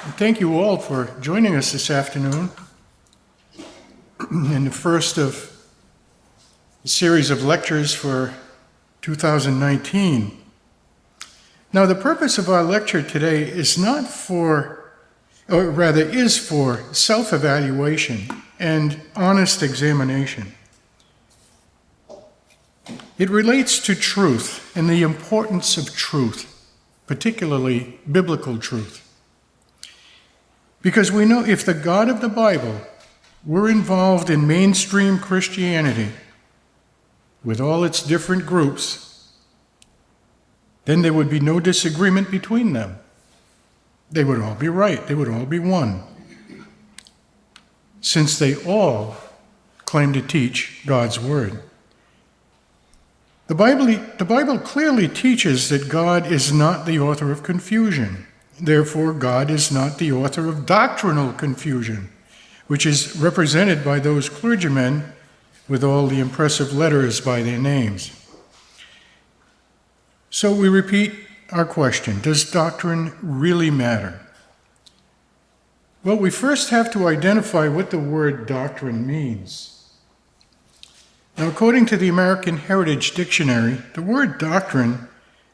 Thank you all for joining us this afternoon in the first of a series of lectures for 2019. Now, the purpose of our lecture today is is for self-evaluation and honest examination. It relates to truth and the importance of truth, particularly biblical truth. Because we know if the God of the Bible were involved in mainstream Christianity with all its different groups, then there would be no disagreement between them. They would all be right. They would all be one. Since they all claim to teach God's Word. The Bible clearly teaches that God is not the author of confusion. Therefore, God is not the author of doctrinal confusion, which is represented by those clergymen with all the impressive letters by their names. So we repeat our question, does doctrine really matter? Well, we first have to identify what the word doctrine means. Now, according to the American Heritage Dictionary, the word doctrine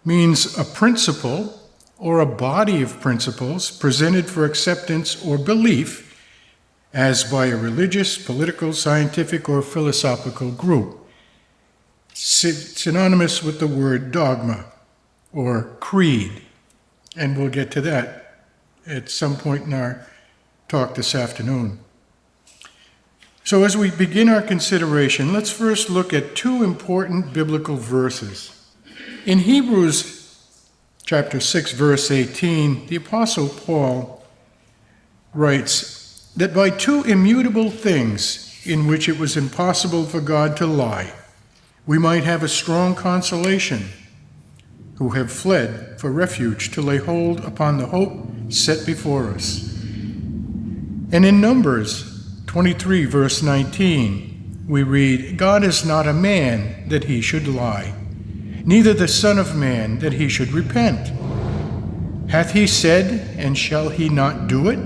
means a principle or a body of principles presented for acceptance or belief as by a religious, political, scientific, or philosophical group, synonymous with the word dogma or creed. And we'll get to that at some point in our talk this afternoon. So as we begin our consideration, let's first look at two important biblical verses. In Hebrews chapter 6, verse 18, the Apostle Paul writes that by two immutable things in which it was impossible for God to lie, we might have a strong consolation, who have fled for refuge to lay hold upon the hope set before us. And in Numbers 23, verse 19, we read, God is not a man that he should lie, neither the Son of Man that he should repent. Hath he said, and shall he not do it?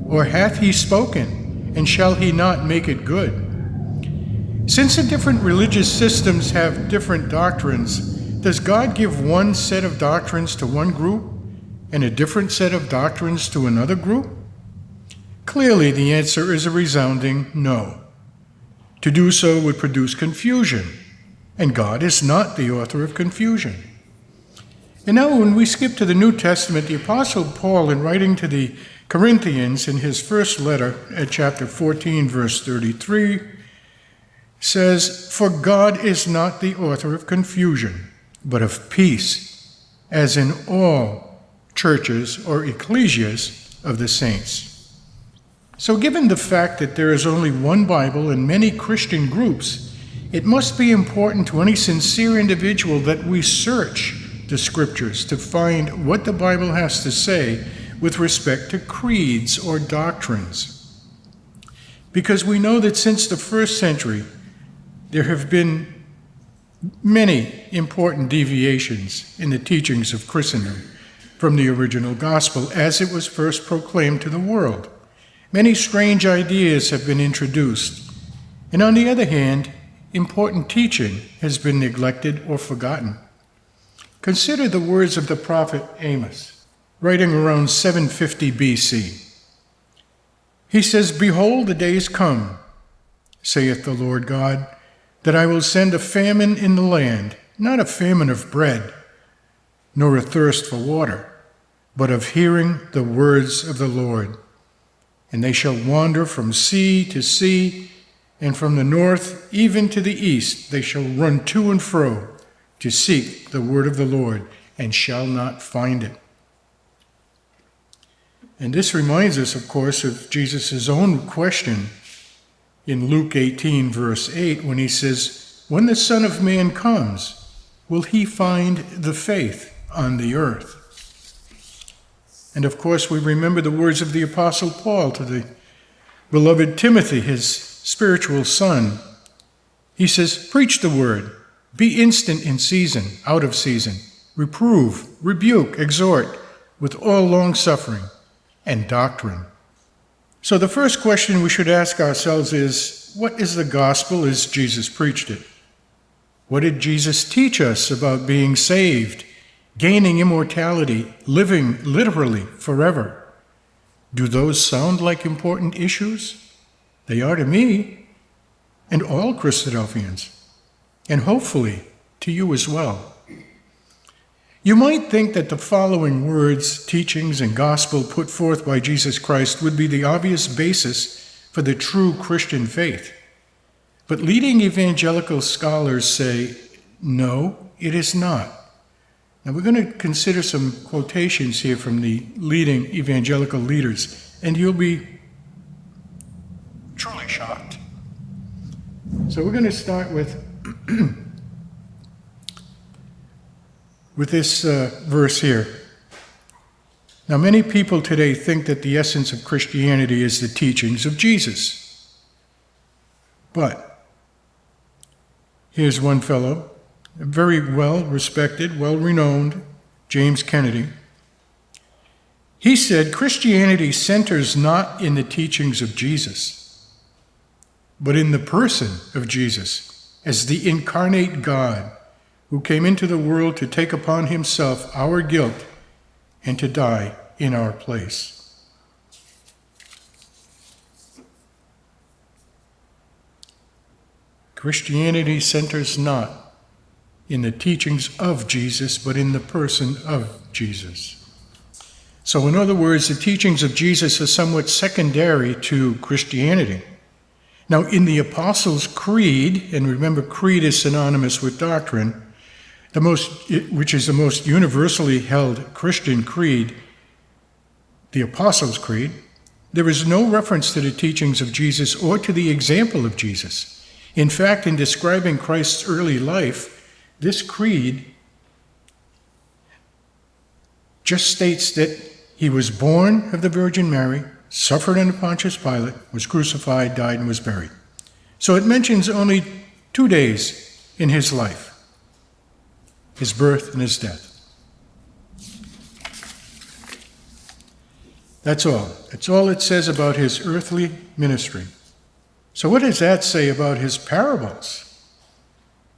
Or hath he spoken, and shall he not make it good? Since the different religious systems have different doctrines, does God give one set of doctrines to one group and a different set of doctrines to another group? Clearly, the answer is a resounding no. To do so would produce confusion, and God is not the author of confusion. And now when we skip to the New Testament, the Apostle Paul, in writing to the Corinthians in his first letter at chapter 14, verse 33, says, For God is not the author of confusion, but of peace, as in all churches or ecclesias of the saints. So given the fact that there is only one Bible and many Christian groups, it must be important to any sincere individual that we search the Scriptures to find what the Bible has to say with respect to creeds or doctrines. Because we know that since the first century, there have been many important deviations in the teachings of Christendom from the original gospel as it was first proclaimed to the world. Many strange ideas have been introduced, and on the other hand, important teaching has been neglected or forgotten. Consider the words of the prophet Amos, writing around 750 BC. He says, Behold, the days come, saith the Lord God, that I will send a famine in the land, not a famine of bread, nor a thirst for water, but of hearing the words of the Lord. And they shall wander from sea to sea, and from the north even to the east they shall run to and fro to seek the word of the Lord, and shall not find it. And this reminds us, of course, of Jesus' own question in Luke 18, verse 8, when he says, When the Son of Man comes, will he find the faith on the earth? And of course, we remember the words of the Apostle Paul to the beloved Timothy, his spiritual son. He says, Preach the word, be instant in season, out of season, reprove, rebuke, exhort, with all long suffering and doctrine. So the first question we should ask ourselves is, what is the gospel as Jesus preached it? What did Jesus teach us about being saved, gaining immortality, living literally forever? Do those sound like important issues? They are to me and all Christadelphians, and hopefully to you as well. You might think that the following words, teachings, and gospel put forth by Jesus Christ would be the obvious basis for the true Christian faith. But leading evangelical scholars say, no, it is not. Now we're going to consider some quotations here from the leading evangelical leaders, and you'll be truly shocked. So we're going to start with this verse here. Now, many people today think that the essence of Christianity is the teachings of Jesus. But here's one fellow, very well-respected, well-renowned, James Kennedy. He said, Christianity centers not in the teachings of Jesus, but in the person of Jesus as the incarnate God who came into the world to take upon himself our guilt and to die in our place. Christianity centers not in the teachings of Jesus, but in the person of Jesus. So in other words, the teachings of Jesus are somewhat secondary to Christianity. Now in the Apostles' Creed, and remember creed is synonymous with doctrine, which is the most universally held Christian creed, the Apostles' Creed, there is no reference to the teachings of Jesus or to the example of Jesus. In fact, in describing Christ's early life, this creed just states that he was born of the Virgin Mary, suffered under Pontius Pilate, was crucified, died, and was buried. So it mentions only 2 days in his life. His birth and his death. That's all. That's all it says about his earthly ministry. So what does that say about his parables,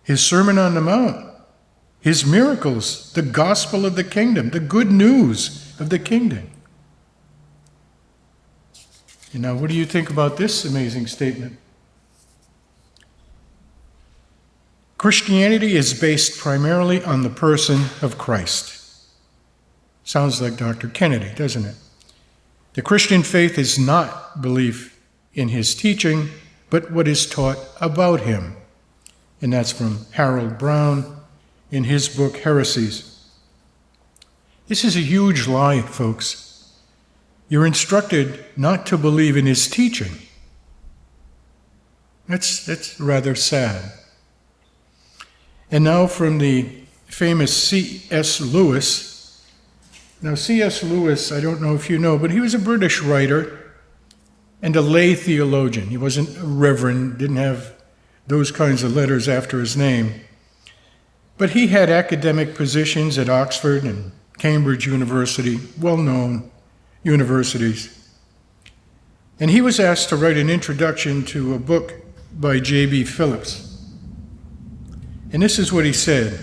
his Sermon on the Mount, his miracles, the gospel of the kingdom, the good news of the kingdom? And now what do you think about this amazing statement? Christianity is based primarily on the person of Christ. Sounds like Dr. Kennedy, doesn't it? The Christian faith is not belief in his teaching, but what is taught about him. And that's from Harold Brown in his book, Heresies. This is a huge lie, folks. You're instructed not to believe in his teaching. That's rather sad. And now from the famous C.S. Lewis. Now C.S. Lewis, I don't know if you know, but he was a British writer and a lay theologian. He wasn't a reverend, didn't have those kinds of letters after his name. But he had academic positions at Oxford and Cambridge University, well-known universities. And he was asked to write an introduction to a book by J.B. Phillips. And this is what he said: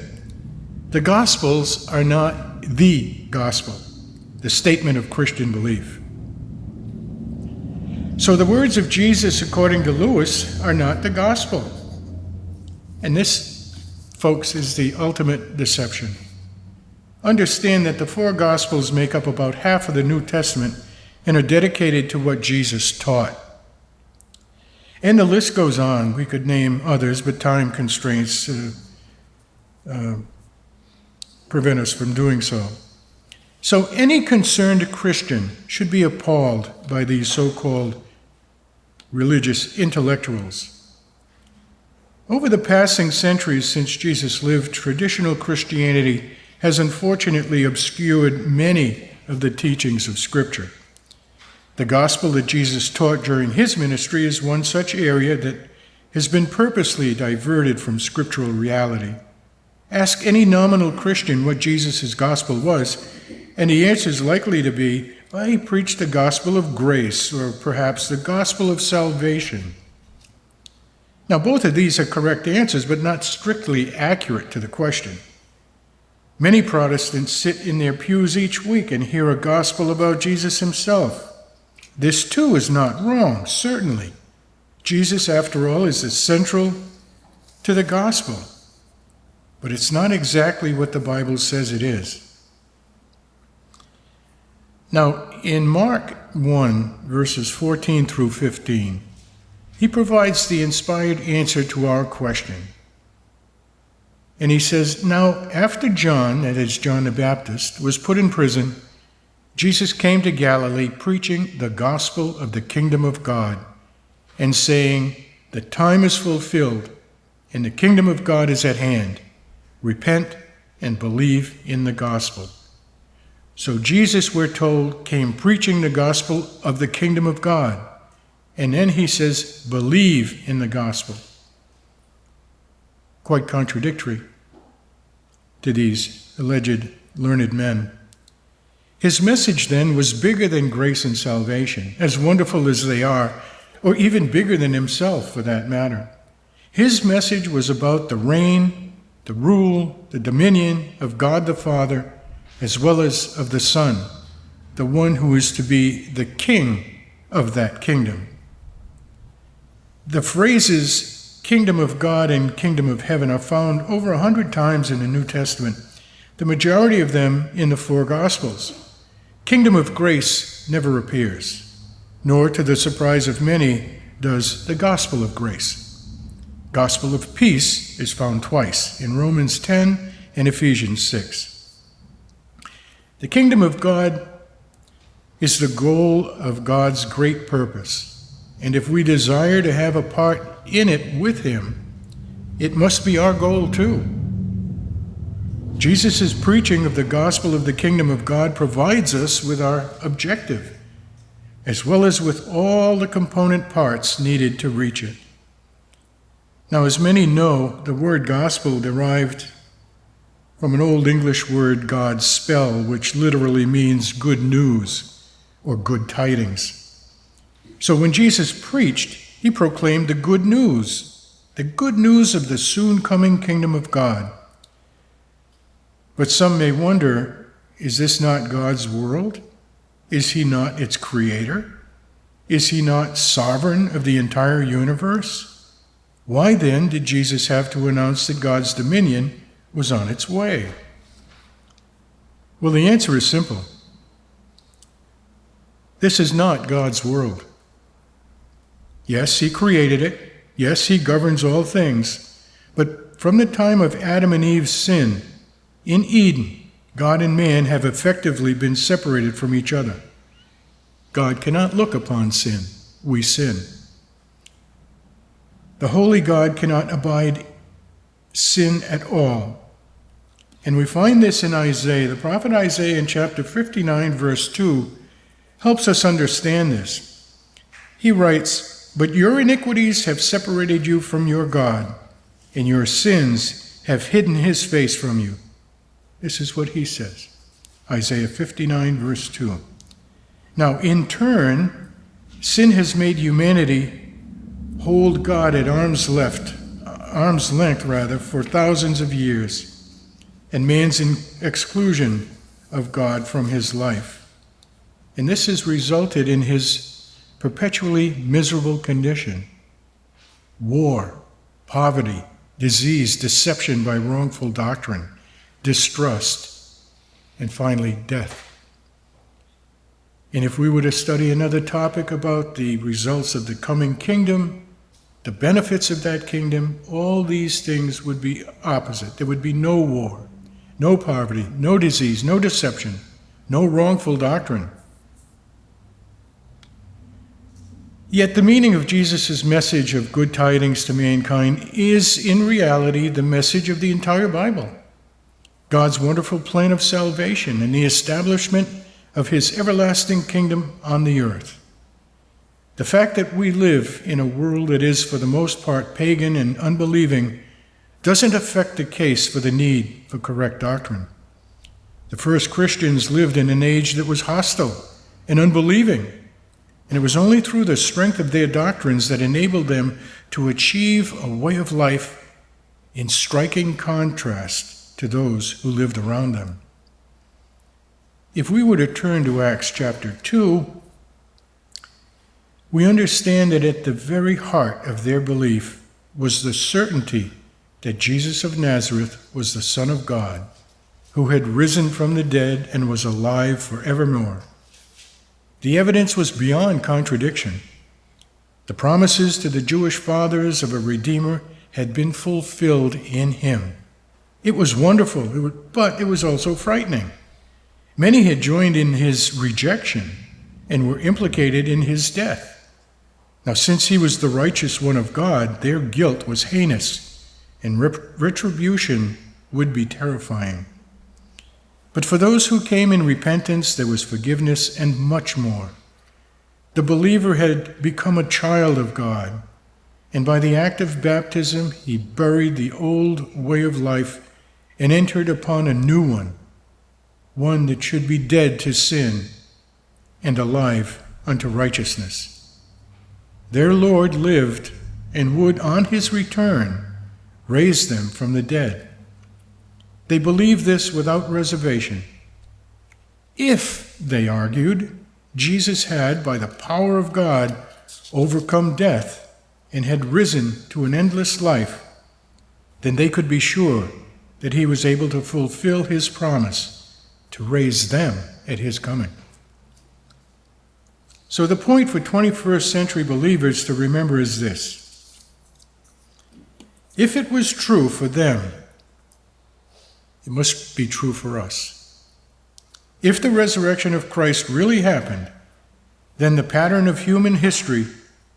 the Gospels are not the gospel, the statement of Christian belief. So the words of Jesus, according to Lewis, are not the gospel. And this, folks, is the ultimate deception. Understand that the 4 Gospels make up about half of the New Testament and are dedicated to what Jesus taught. And the list goes on. We could name others, but time constraints prevent us from doing so. So any concerned Christian should be appalled by these so-called religious intellectuals. Over the passing centuries since Jesus lived, traditional Christianity has unfortunately obscured many of the teachings of Scripture. The gospel that Jesus taught during his ministry is one such area that has been purposely diverted from scriptural reality. Ask any nominal Christian what Jesus' gospel was, and the answer is likely to be well, he preached the gospel of grace, or perhaps the gospel of salvation. Now, both of these are correct answers, but not strictly accurate to the question. Many Protestants sit in their pews each week and hear a gospel about Jesus himself. This too is not wrong, certainly. Jesus, after all, is central to the gospel. But it's not exactly what the Bible says it is. Now, in Mark 1, verses 14 through 15, he provides the inspired answer to our question. And he says, "Now, after John, that is John the Baptist, was put in prison, Jesus came to Galilee preaching the gospel of the kingdom of God and saying, 'The time is fulfilled and the kingdom of God is at hand. Repent and believe in the gospel.'" So Jesus, we're told, came preaching the gospel of the kingdom of God. And then he says, believe in the gospel. Quite contradictory to these alleged learned men. His message then was bigger than grace and salvation, as wonderful as they are, or even bigger than himself for that matter. His message was about the reign, the rule, the dominion of God the Father, as well as of the Son, the one who is to be the king of that kingdom. The phrases kingdom of God and kingdom of heaven are found over 100 times in the New Testament, the majority of them in the four Gospels. Kingdom of grace never appears, nor, to the surprise of many, does the gospel of grace. Gospel of peace is found twice, in Romans 10 and Ephesians 6. The kingdom of God is the goal of God's great purpose. And if we desire to have a part in it with him, it must be our goal too. Jesus' preaching of the gospel of the kingdom of God provides us with our objective, as well as with all the component parts needed to reach it. Now, as many know, the word gospel derived from an Old English word, God spell, which literally means good news or good tidings. So when Jesus preached, he proclaimed the good news of the soon coming kingdom of God. But some may wonder, is this not God's world? Is he not its creator? Is he not sovereign of the entire universe? Why then did Jesus have to announce that God's dominion was on its way? Well, the answer is simple. This is not God's world. Yes, he created it. Yes, he governs all things. But from the time of Adam and Eve's sin, in Eden, God and man have effectively been separated from each other. God cannot look upon sin. We sin. The holy God cannot abide sin at all. And we find this in Isaiah. The prophet Isaiah in chapter 59, verse 2, helps us understand this. He writes, "But your iniquities have separated you from your God, and your sins have hidden his face from you." This is what he says. Isaiah 59, verse 2. Now, in turn, sin has made humanity hold God at arm's length, for thousands of years, and man's exclusion of God from his life. And this has resulted in his perpetually miserable condition. War, poverty, disease, deception by wrongful doctrine, distrust, and finally death. And if we were to study another topic about the results of the coming kingdom, the benefits of that kingdom, all these things would be opposite. There would be no war, no poverty, no disease, no deception, no wrongful doctrine. Yet the meaning of Jesus' message of good tidings to mankind is, in reality, the message of the entire Bible. God's wonderful plan of salvation and the establishment of his everlasting kingdom on the earth. The fact that we live in a world that is, for the most part, pagan and unbelieving doesn't affect the case for the need for correct doctrine. The first Christians lived in an age that was hostile and unbelieving, and it was only through the strength of their doctrines that enabled them to achieve a way of life in striking contrast to those who lived around them. If we were to turn to Acts chapter 2, we understand that at the very heart of their belief was the certainty that Jesus of Nazareth was the Son of God, who had risen from the dead and was alive forevermore. The evidence was beyond contradiction. The promises to the Jewish fathers of a Redeemer had been fulfilled in him. It was wonderful, but it was also frightening. Many had joined in his rejection and were implicated in his death. Now, since he was the righteous one of God, their guilt was heinous, and retribution would be terrifying. But for those who came in repentance, there was forgiveness and much more. The believer had become a child of God, and by the act of baptism, he buried the old way of life and entered upon a new one that should be dead to sin and alive unto righteousness. Their Lord lived and would, on his return, raise them from the dead. They believed this without reservation. If, they argued, Jesus had, by the power of God, overcome death and had risen to an endless life, then they could be sure that he was able to fulfill his promise to raise them at his coming. So the point for 21st century believers to remember is this: if it was true for them, it must be true for us. If the resurrection of Christ really happened, then the pattern of human history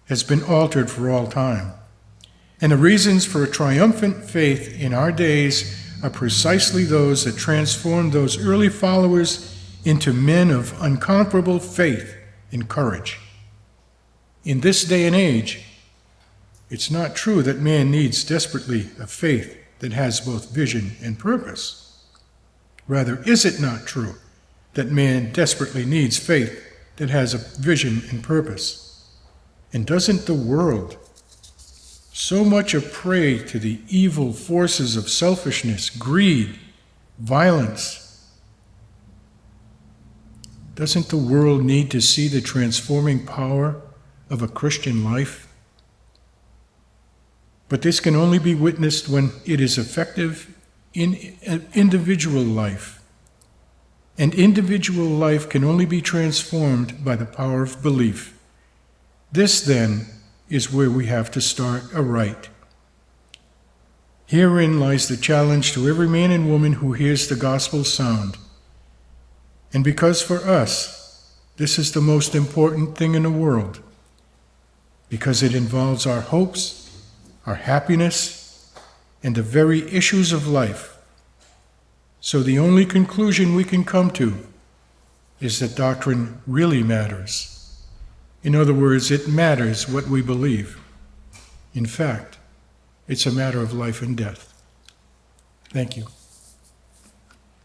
has been altered for all time. And the reasons for a triumphant faith in our days are precisely those that transformed those early followers into men of unconquerable faith and courage. In this day and age, it's not true that man needs desperately a faith that has both vision and purpose. Rather, is it not true that man desperately needs faith that has a vision and purpose? And doesn't the world, so much a prey to the evil forces of selfishness, greed, violence, doesn't the world need to see the transforming power of a Christian life? But this can only be witnessed when it is effective in individual life. And individual life can only be transformed by the power of belief. This, then, is where we have to start aright. Herein lies the challenge to every man and woman who hears the gospel sound. And because for us, this is the most important thing in the world, because it involves our hopes, our happiness, and the very issues of life. So the only conclusion we can come to is that doctrine really matters. In other words, it matters what we believe. In fact, it's a matter of life and death. Thank you.